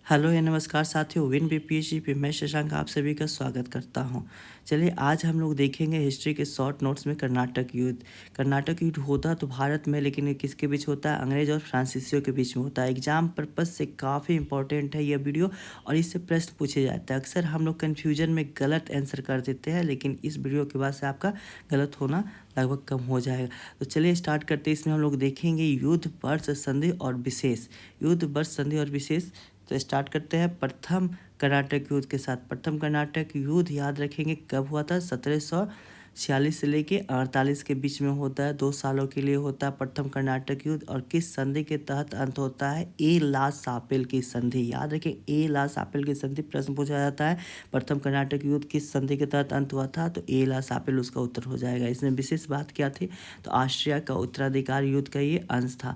Hello या नमस्कार साथियों, विन बीपीएससी पे मैं शशांक आप सभी का स्वागत करता हूं। चलिए आज हम लोग देखेंगे हिस्ट्री के शॉर्ट नोट्स में कर्नाटक युद्ध। कर्नाटक युद्ध होता तो भारत में, लेकिन ये किसके बीच होता है? अंग्रेज और फ्रांसीसियों के बीच में होता है। एग्जाम पर्पज से काफ़ी इंपॉर्टेंट है यह वीडियो और इससे प्रश्न पूछे जाते हैं। अक्सर हम लोग कन्फ्यूजन में गलत आंसर कर देते हैं, लेकिन इस वीडियो के बाद से आपका गलत होना लगभग कम हो जाएगा। तो चलिए स्टार्ट करते हैं। इसमें हम लोग देखेंगे युद्ध, वर्ष, संधि और विशेष। युद्ध, वर्ष, संधि और विशेष। तो स्टार्ट करते हैं प्रथम कर्नाटक युद्ध के साथ। प्रथम कर्नाटक युद्ध याद रखेंगे कब हुआ था? 1746 से लेके 48 के बीच में होता है। 2 सालों के लिए होता है प्रथम कर्नाटक युद्ध। और किस संधि के तहत अंत होता है? ए ला सापेल की संधि। याद रखें, ए ला सापेल की संधि प्रश्न पूछा जाता है। प्रथम कर्नाटक युद्ध किस संधि के तहत अंत हुआ था? तो ए ला सापेल उसका उत्तर हो जाएगा। इसमें विशेष बात क्या थी? तो ऑस्ट्रिया का उत्तराधिकार युद्ध का ये अंश था,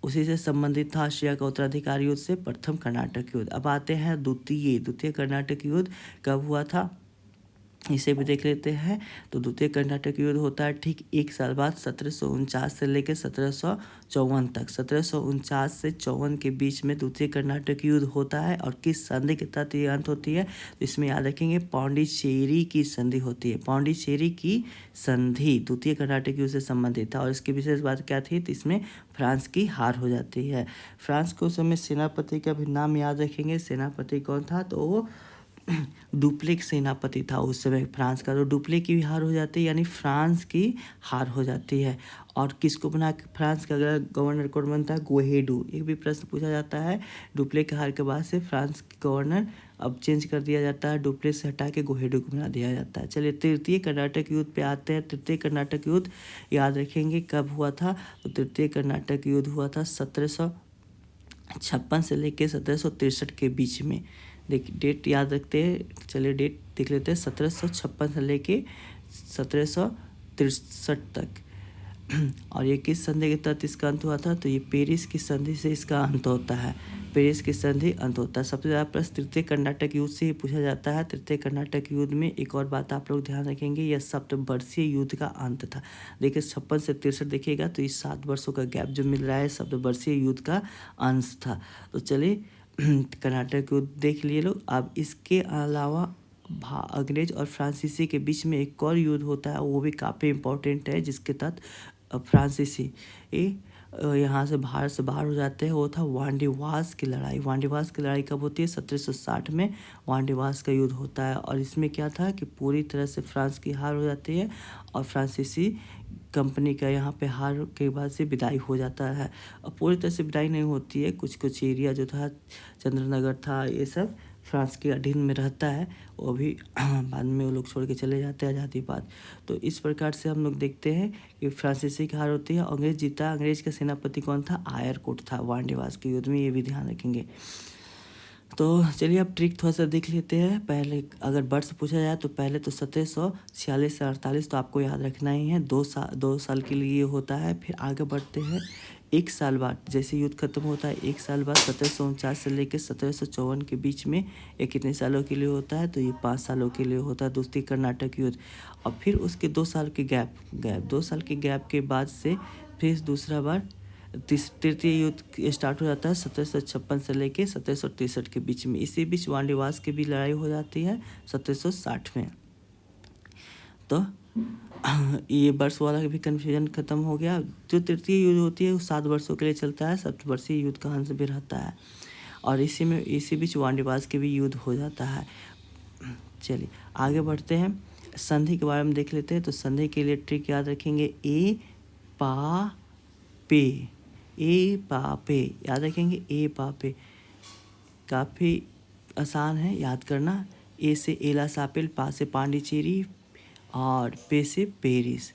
उसी से संबंधित था ऑस्ट्रिया का उत्तराधिकार युद्ध से प्रथम कर्नाटक युद्ध। अब आते हैं द्वितीय कर्नाटक युद्ध कब हुआ था, इसे भी देख लेते हैं। तो द्वितीय कर्नाटक युद्ध होता है ठीक 1 साल बाद 1749 से लेकर 1754 तक। 1749 से 54 के बीच में द्वितीय कर्नाटक युद्ध होता है। और किस संधि के तहत ये अंत होती है? तो इसमें याद रखेंगे पौंडीचेरी की संधि होती है। पौंडीचेरी की संधि द्वितीय कर्नाटक युद्ध से संबंधित था। और इसकी विशेष बात क्या थी? तो इसमें फ्रांस की हार हो जाती है। फ्रांस के उस समय सेनापति का भी नाम याद रखेंगे। सेनापति कौन था? तो वो डुप्लेक सेनापति था उस समय फ्रांस का। तो डुप्लेक की भी हार हो जाती है, यानी फ्रांस की हार हो जाती है। और किसको बना फ्रांस का गवर्नर कौन बनता है? गोहेडू। एक भी प्रश्न पूछा जाता है। डुप्लेक की हार के बाद से फ्रांस के गवर्नर अब चेंज कर दिया जाता है, डुप्लेक से हटा के गोहेडू को बना दिया जाता है। चलिए तृतीय कर्नाटक युद्ध पे आते हैं। तृतीय कर्नाटक युद्ध याद रखेंगे कब हुआ था? तो तृतीय कर्नाटक युद्ध हुआ था 1756 से लेकर 1763 के बीच में। डेट याद रखते हैं। चलिए डेट देख लेते हैं। 1756 से लेके 1763 तक। और ये किस संधि के तहत इसका अंत हुआ था? तो ये पेरिस की संधि से इसका अंत होता है। पेरिस की संधि अंत होता है। सबसे ज़्यादा प्रश्न तृतीय कर्नाटक युद्ध से ही पूछा जाता है। तृतीय कर्नाटक युद्ध में एक और बात आप लोग ध्यान रखेंगे, यह सप्तवर्षीय युद्ध का अंत था। देखिए 56 से 63 देखिएगा तो इस 7 वर्षों का गैप जो मिल रहा है सप्तवर्षीय युद्ध का अंश था। तो चलिए कर्नाटक युद्ध देख लिए लोग। अब इसके अलावा अंग्रेज और फ्रांसीसी के बीच में एक और युद्ध होता है, वो भी काफ़ी इम्पोर्टेंट है, जिसके तहत फ्रांसीसी यहाँ से भारत से बाहर हो जाते हैं। वो था वांडीवास की लड़ाई। वांडीवास की लड़ाई कब होती है? 1760 में वांडीवास का युद्ध होता है। और इसमें क्या था कि पूरी तरह से फ्रांस की हार हो जाती है और फ्रांसीसी कंपनी का यहाँ पे हार के बाद से विदाई हो जाता है। और पूरी तरह से विदाई नहीं होती है, कुछ कुछ एरिया जो था, चंद्रनगर था, ये सब फ्रांस के अधीन में रहता है। वो भी बाद में वो लोग छोड़ के चले जाते हैं आज़ादी बाद। तो इस प्रकार से हम लोग देखते हैं कि फ्रांसीसी की हार होती है, अंग्रेज जीता। अंग्रेज का सेनापति कौन था? आयरकोट था वांडीवास के युद्ध में, ये भी ध्यान रखेंगे। तो चलिए अब ट्रिक थोड़ा सा देख लेते हैं। पहले अगर वर्ष पूछा जाए तो पहले तो 1746 से 48 तो आपको याद रखना ही है। 2 साल के लिए होता है। फिर आगे बढ़ते हैं। 1 साल बाद जैसे युद्ध खत्म होता है, 1 साल बाद 1749 से लेकर 1754 के बीच में ये कितने सालों के लिए होता है? तो ये 5 सालों के लिए होता है द्वितीय कर्नाटक युद्ध। और फिर उसके 2 साल के गैप 2 साल के गैप के बाद से फिर दूसरा बार तृतीय युद्ध स्टार्ट हो जाता है 1756 से लेके 1763 के बीच में। इसी बीच वांडीवास की भी लड़ाई हो जाती है 1760 में। तो ये वर्ष वाला भी कन्फ्यूजन खत्म हो गया। जो तृतीय युद्ध होती है वो 7 वर्षों के लिए चलता है। सप्तवर्षीय युद्ध का अंश भी रहता है। और इसी बीच वांडीवास के भी युद्ध हो जाता है। चलिए आगे बढ़ते हैं। संधि के बारे में देख लेते हैं। तो संधि के लिए ट्रिक याद रखेंगे, ए पा पे। ए पापे याद रखेंगे। ए पापे काफ़ी आसान है याद करना। ए से एला सापेल, पा से पांडिचेरी और पे से पेरिस।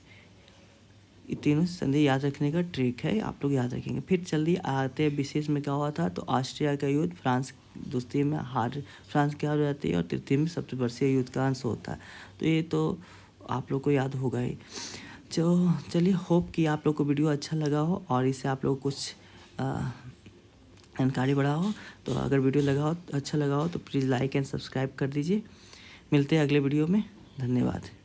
ये तीनों संधि याद रखने का ट्रिक है, आप लोग याद रखेंगे। फिर जल्दी आते हैं विशेष में क्या हुआ था। तो ऑस्ट्रिया का युद्ध, फ्रांस दोस्ती में फ्रांस की हार हो जाती है। और तृतीय में सप्तवर्षीय युद्ध का अंश होता है। तो ये तो आप लोग को याद होगा ही। चलिए होप कि आप लोग को वीडियो अच्छा लगा हो और इससे आप लोग कुछ जानकारी बढ़ा हो। तो अगर वीडियो अच्छा लगा हो तो प्लीज़ लाइक एंड सब्सक्राइब कर दीजिए। मिलते हैं अगले वीडियो में। धन्यवाद।